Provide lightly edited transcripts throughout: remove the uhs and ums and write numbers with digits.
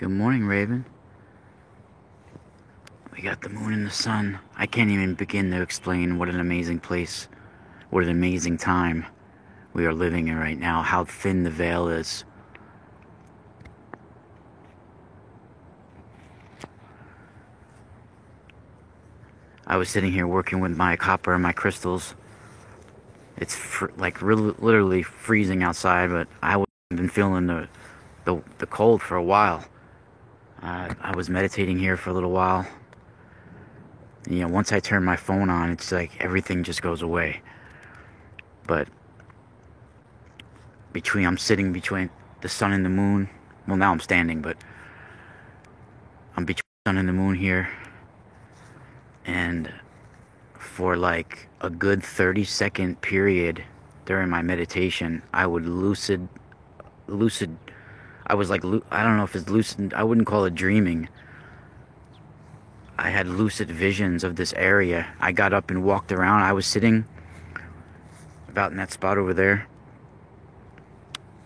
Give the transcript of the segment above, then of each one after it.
Good morning, Raven. We got the moon and the sun. I can't even begin to explain what an amazing place, what an amazing time we are living in right now, how thin the veil is. I was sitting here working with my copper and my crystals. It's literally freezing outside, but I haven't been feeling the cold for a while. I was meditating here for a little while. You know, once I turn my phone on, it's like everything just goes away. But I'm sitting between the sun and the moon. Well, now I'm standing, but I'm between the sun and the moon here. And for like a good 30-second period during my meditation, I would lucid. I was like, I don't know if it's lucid. I wouldn't call it dreaming. I had lucid visions of this area. I got up and walked around. I was sitting about in that spot over there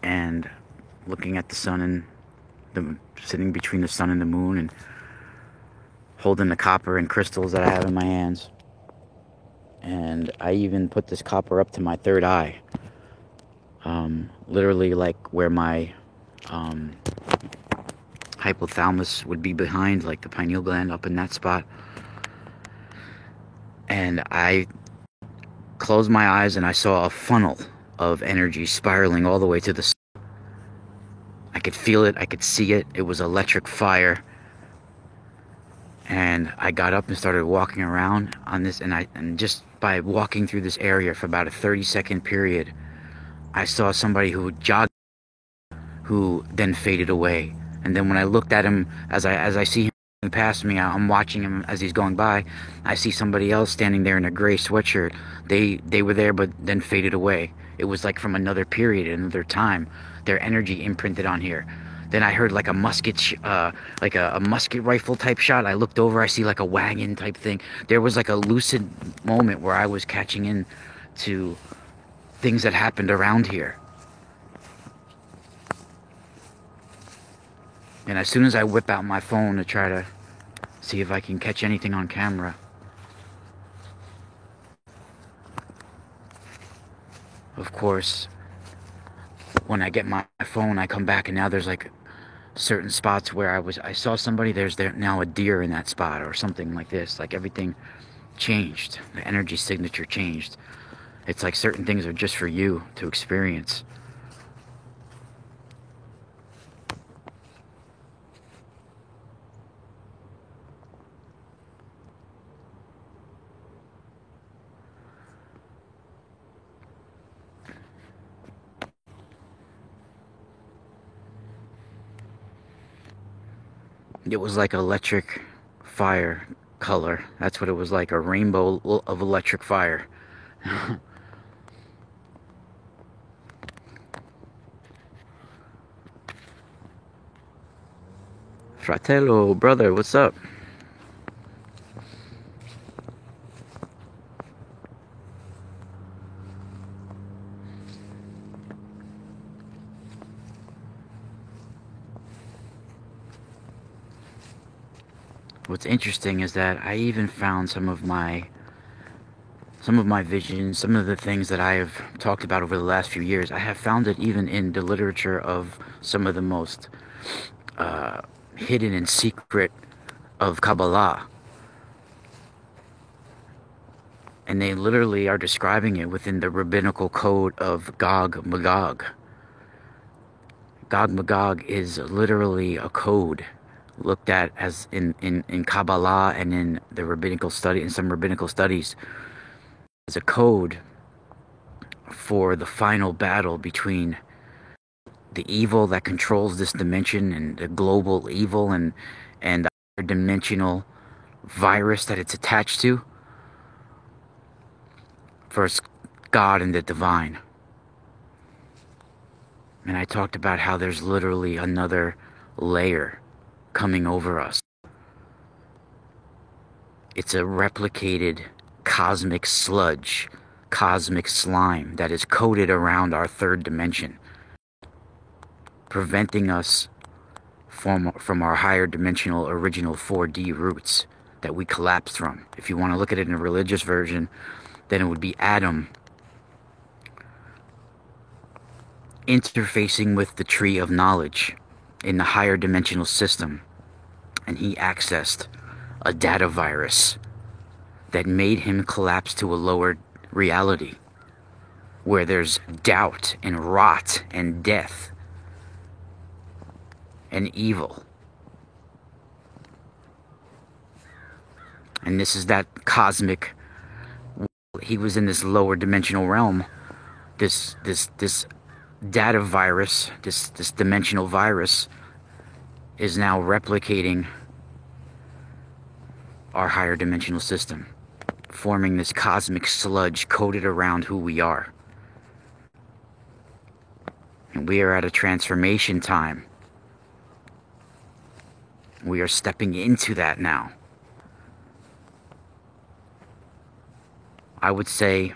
and looking at the sun and sitting between the sun and the moon and holding the copper and crystals that I have in my hands. And I even put this copper up to my third eye. Literally like where my hypothalamus would be behind, like the pineal gland up in that spot. And I closed my eyes and I saw a funnel of energy spiraling all the way to the sun. I could feel it, I could see it. It was electric fire. And I got up and started walking around on this, and just by walking through this area for about a 30-second period, I saw somebody who jogged, who then faded away. And then when I looked at him, as I see him past me, I'm watching him as he's going by. I see somebody else standing there in a gray sweatshirt. They were there, but then faded away. It was like from another period, another time. Their energy imprinted on here. Then I heard like a musket, like a musket rifle type shot. I looked over, I see like a wagon type thing. There was like a lucid moment where I was catching in to things that happened around here. And as soon as I whip out my phone to try to see if I can catch anything on camera, of course, when I get my phone, I come back and now there's like certain spots where I saw somebody, there's now a deer in that spot or something like this. Like everything changed. The energy signature changed. It's like certain things are just for you to experience. It was like electric fire color. That's what it was like, a rainbow of electric fire. Fratello, brother, what's up? What's interesting is that I even found some of my visions, some of the things that I have talked about over the last few years. I have found it even in the literature of some of the most hidden and secret of Kabbalah. And they literally are describing it within the rabbinical code of Gog Magog. Gog Magog is literally a code looked at as in Kabbalah and in the rabbinical study, in some rabbinical studies, as a code for the final battle between the evil that controls this dimension and the global evil and the other dimensional virus that it's attached to, versus God and the divine. And I talked about how there's literally another layer coming over us. It's a replicated cosmic sludge, cosmic slime that is coated around our third dimension, preventing us from our higher dimensional original 4D roots that we collapsed from. If you want to look at it in a religious version, then it would be Adam interfacing with the tree of knowledge in the higher dimensional system, and he accessed a data virus that made him collapse to a lower reality where there's doubt and rot and death and evil. And this is that cosmic, he was in this lower dimensional realm, this data virus, this dimensional virus is now replicating our higher dimensional system, forming this cosmic sludge coated around who we are. And we are at a transformation time. We are stepping into that now. I would say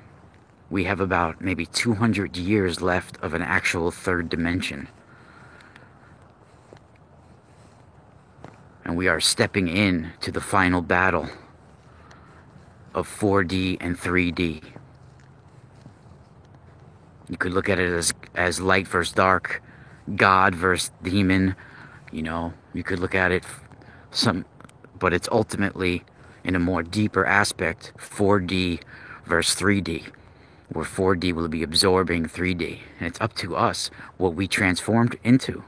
we have about maybe 200 years left of an actual third dimension. And we are stepping in to the final battle of 4D and 3D. You could look at it as light versus dark, God versus demon, you know. You could look at it but it's ultimately, in a more deeper aspect, 4D versus 3D, where 4D will be absorbing 3D, and it's up to us what we transformed into.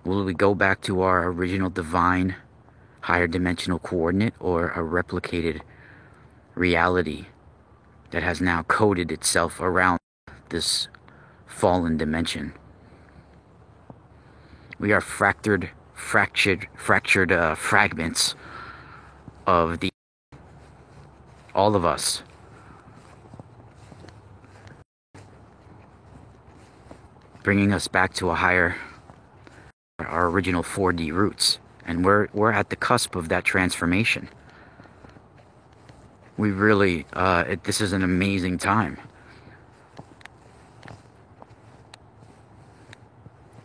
Will we go back to our original divine higher dimensional coordinate, or a replicated reality that has now coded itself around this fallen dimension? We are fractured fragments of all of us. Bringing us back to our original 4D roots. And we're at the cusp of that transformation. We really, this is an amazing time.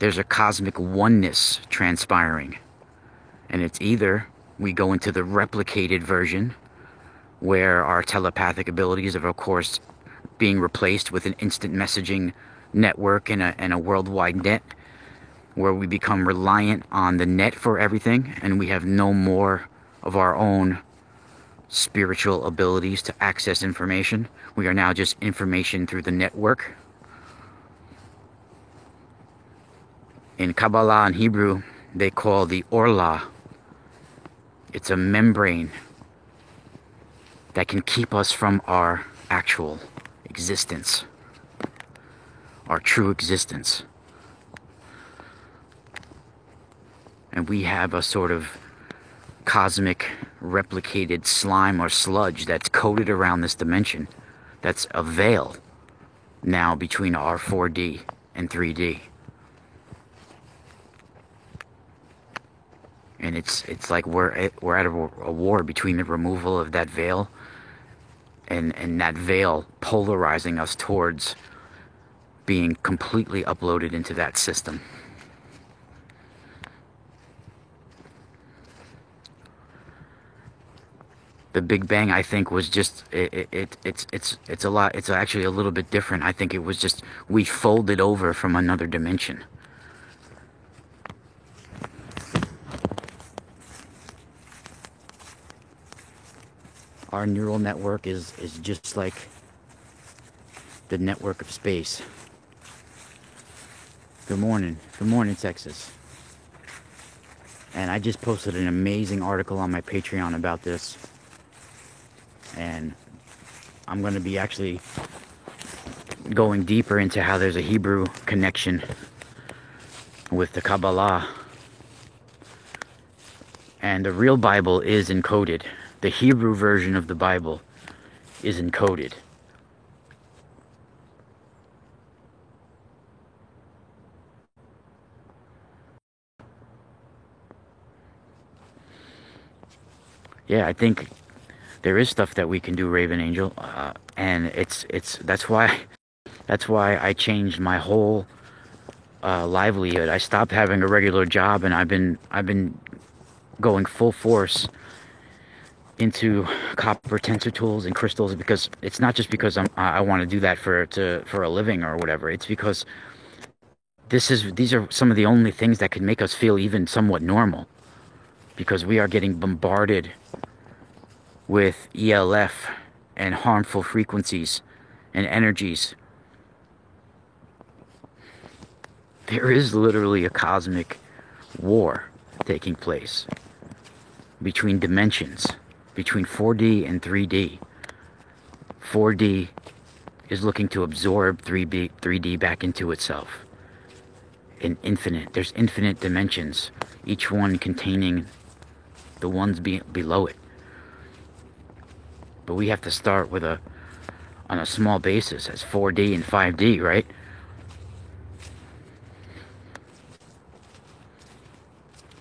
There's a cosmic oneness transpiring. And it's either we go into the replicated version, where our telepathic abilities are, of course, being replaced with an instant messaging network and a worldwide net, where we become reliant on the net for everything, and we have no more of our own spiritual abilities to access information. We are now just information through the network. In Kabbalah and Hebrew, they call the Orla. It's a membrane that can keep us from our actual existence, our true existence. And we have a sort of cosmic replicated slime or sludge that's coated around this dimension. That's a veil now between our 4D and 3D. And it's like we're at a war between the removal of that veil and that veil polarizing us towards being completely uploaded into that system. The Big Bang, I think, was just it's a lot. It's actually a little bit different. I think it was just we folded over from another dimension. Our neural network is just like the network of space. Good morning, Texas. And I just posted an amazing article on my Patreon about this. And I'm going to be actually going deeper into how there's a Hebrew connection with the Kabbalah. And the real Bible is encoded. The Hebrew version of the Bible is encoded. Yeah, I think there is stuff that we can do, Raven Angel, and that's why I changed my whole livelihood. I stopped having a regular job, and I've been going full force into copper tensor tools and crystals, because it's not just because I want to do that for a living or whatever. It's because these are some of the only things that can make us feel even somewhat normal, because we are getting bombarded with ELF and harmful frequencies and energies. There is literally a cosmic war taking place between dimensions, between 4D and 3D. 4D is looking to absorb 3D back into itself. There's infinite dimensions, each one containing the ones below it. But we have to start on a small basis as 4D and 5D, right?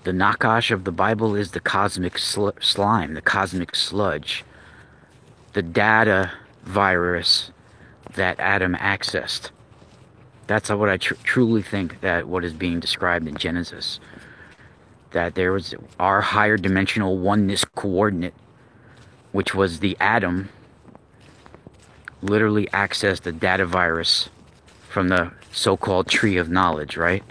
The Nakash of the Bible is the cosmic slime, the cosmic sludge, the data virus that Adam accessed. That's what I truly think that what is being described in Genesis. That there was our higher dimensional oneness coordinate, which was the Adam, literally accessed the data virus from the so-called tree of knowledge, right?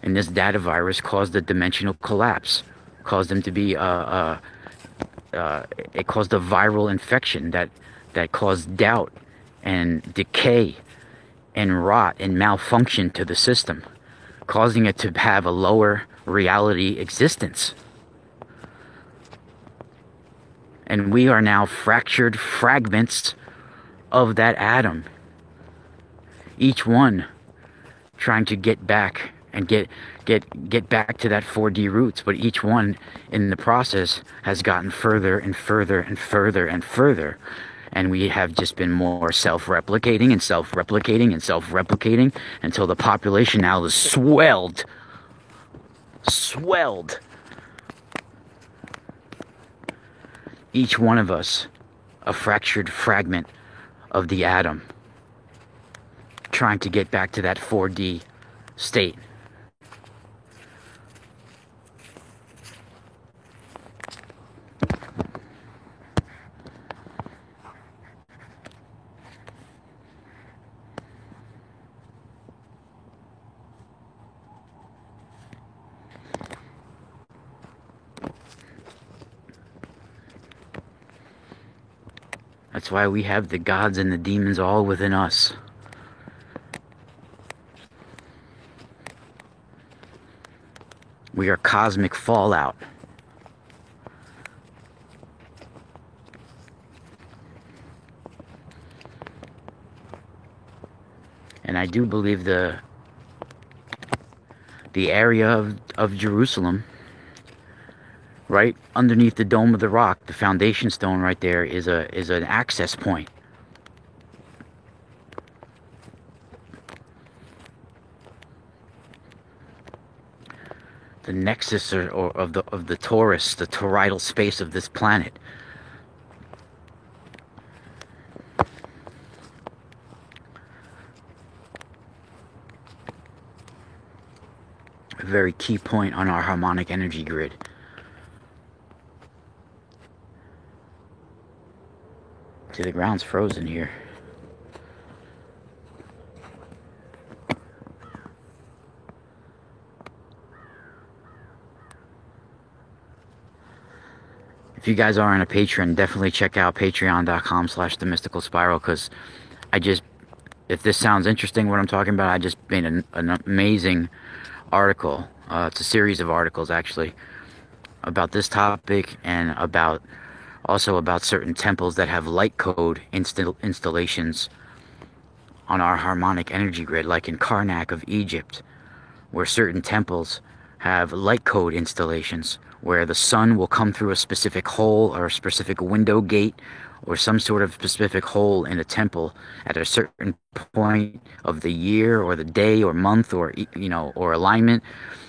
And this data virus caused a dimensional collapse, caused them to be it caused a viral infection that caused doubt and decay and rot and malfunction to the system, causing it to have a lower reality existence. And we are now fractured fragments of that atom, each one trying to get back and get back to that 4D roots, but each one in the process has gotten further and further and further and further. And we have just been more self-replicating and self-replicating and self-replicating until the population now is swelled. Each one of us a fractured fragment of the atom, trying to get back to that 4D state. That's why we have the gods and the demons all within us. We are cosmic fallout. And I do believe the area of Jerusalem, right underneath the Dome of the Rock, the foundation stone right there, is an access point. The nexus of the torus, the toroidal space of this planet. A very key point on our harmonic energy grid. See, the ground's frozen here. If you guys are on a Patreon, definitely check out patreon.com/themysticalspiral, because if this sounds interesting, what I'm talking about, I just made an amazing article. It's a series of articles, actually, about this topic, and also about certain temples that have light code installations on our harmonic energy grid, like in Karnak of Egypt, where certain temples have light code installations where the sun will come through a specific hole or a specific window gate or some sort of specific hole in a temple at a certain point of the year or the day or month or alignment,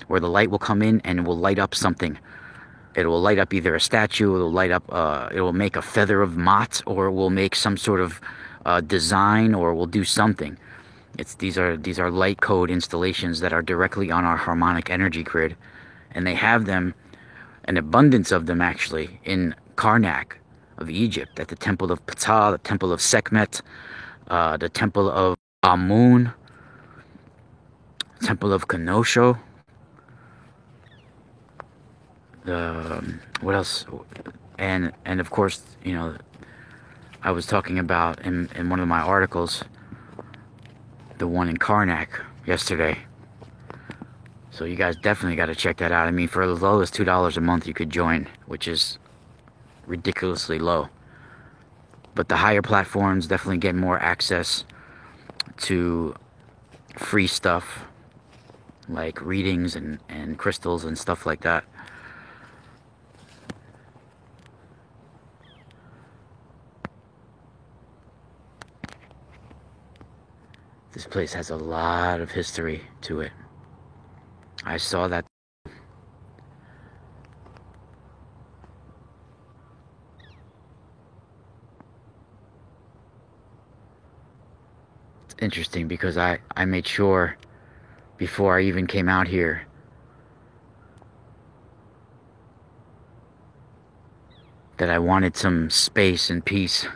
where the light will come in and will light up something. It will light up either a statue, it will make a feather of Ma'at, or it will make some sort of design, or will do something. These are light code installations that are directly on our harmonic energy grid, and they have them, an abundance of them actually, in Karnak of Egypt, at the temple of Ptah, the temple of Sekhmet, the temple of Amun, temple of Kenosho. What else? And of course, I was talking about in one of my articles, the one in Karnak yesterday. So you guys definitely got to check that out. I mean, for as low as $2 a month, you could join, which is ridiculously low. But the higher platforms definitely get more access to free stuff, like readings and crystals and stuff like that. This place has a lot of history to it. I saw that. It's interesting because I made sure before I even came out here that I wanted some space and peace.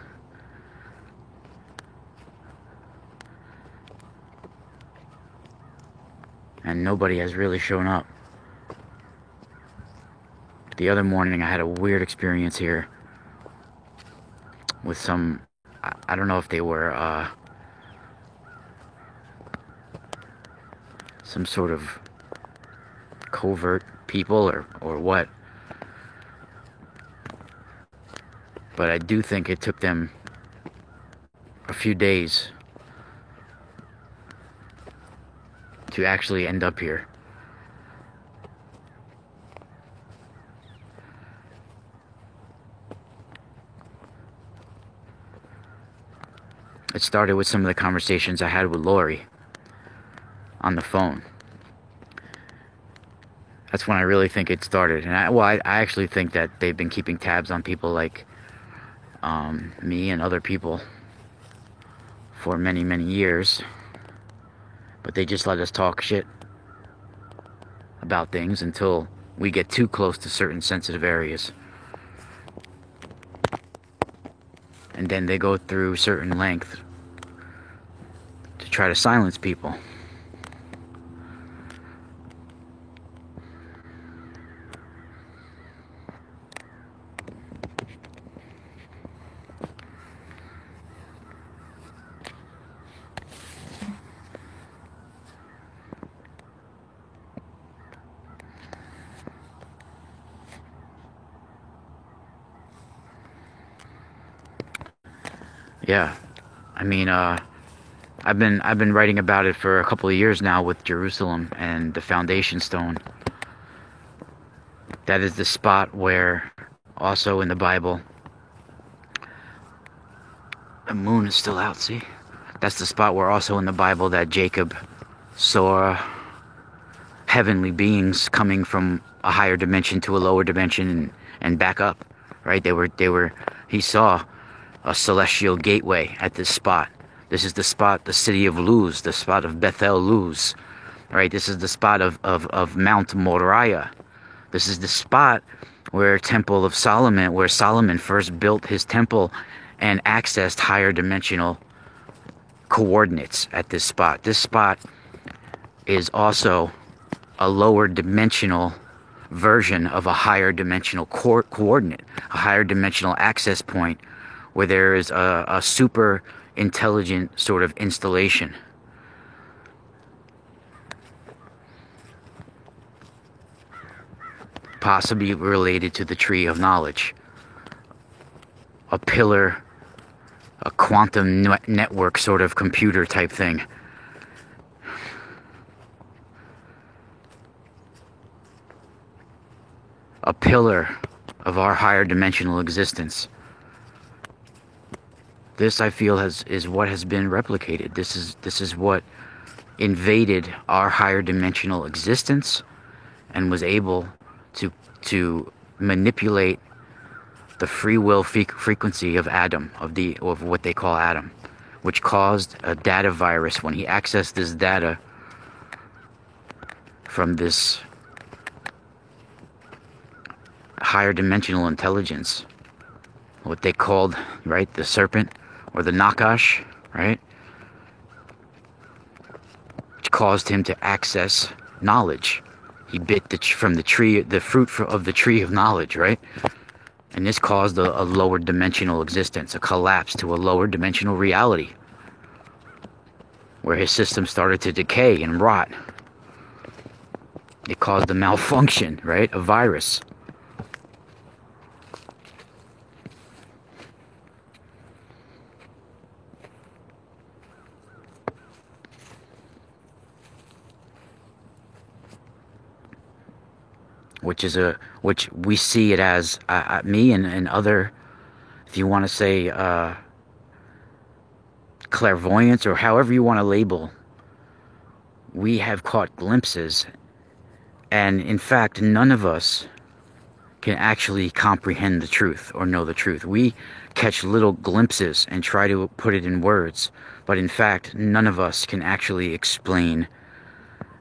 And nobody has really shown up. The other morning I had a weird experience here with some, I don't know if they were some sort of covert people or what. But I do think it took them a few days to actually end up here. It started with some of the conversations I had with Lori on the phone. That's when I really think it started. And I actually think that they've been keeping tabs on people like me and other people for many, many years. But they just let us talk shit about things until we get too close to certain sensitive areas. And then they go through certain length to try to silence people. Yeah, I mean, I've been writing about it for a couple of years now with Jerusalem and the foundation stone. That is the spot where, also in the Bible, the moon is still out. See, that's the spot where also in the Bible that Jacob saw heavenly beings coming from a higher dimension to a lower dimension and back up. Right? He saw a celestial gateway at this spot. This is the spot, the city of Luz, the spot of Bethel Luz. Right? This is the spot of Mount Moriah. This is the spot where Temple of Solomon, where Solomon first built his temple and accessed higher dimensional coordinates at this spot. This spot is also a lower dimensional version of a higher dimensional coordinate, a higher dimensional access point where there is a super intelligent sort of installation. Possibly related to the tree of knowledge. A pillar, a quantum network sort of computer type thing. A pillar of our higher dimensional existence. This, I feel, is what has been replicated. This is what invaded our higher dimensional existence and was able to manipulate the free will frequency of Adam, of what they call Adam, which caused a data virus when he accessed this data from this higher dimensional intelligence, what they called, right, the serpent or the Nakash, right, which caused him to access knowledge. He bit from the tree, the fruit of the tree of knowledge, right? And this caused a lower dimensional existence, a collapse to a lower dimensional reality, where his system started to decay and rot. It caused a malfunction, right? A virus. Which we see it as, me and other, if you want to say, clairvoyance, or however you want to label, we have caught glimpses, and in fact none of us can actually comprehend the truth or know the truth. We catch little glimpses and try to put it in words, but in fact none of us can actually explain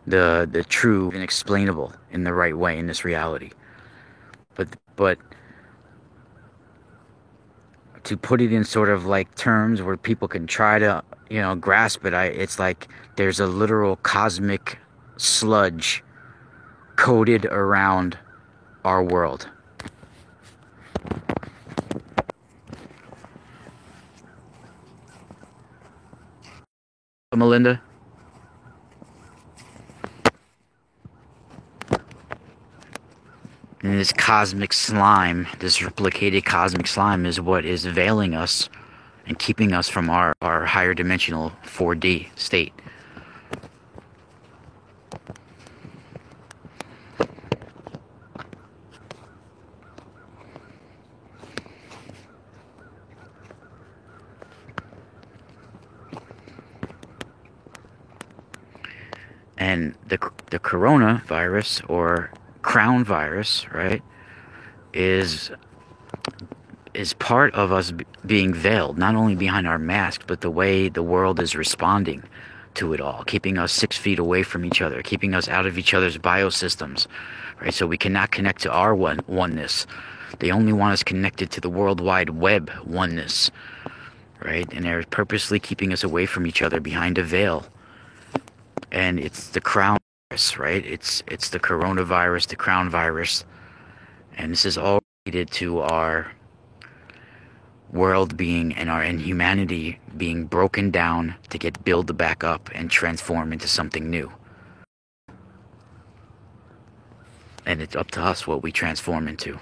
the true and explainable in the right way in this reality. But to put it in sort of like terms where people can try to, grasp it, it's like there's a literal cosmic sludge coated around our world. Melinda? And this cosmic slime, this replicated cosmic slime, is what is veiling us and keeping us from our higher dimensional 4D state. And the coronavirus, or crown virus, right, is part of us being veiled, not only behind our mask, but the way the world is responding to it all, keeping us 6 feet away from each other, keeping us out of each other's biosystems, right? So we cannot connect to our oneness. They only want us connected to the World Wide Web oneness, right? And they're purposely keeping us away from each other behind a veil. And it's the crown virus, right? It's the coronavirus, the crown virus. And this is all related to our world being and humanity being broken down to get built back up and transform into something new. And it's up to us what we transform into.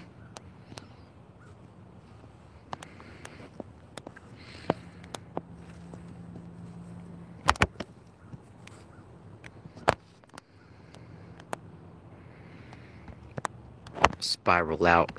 Spiral out.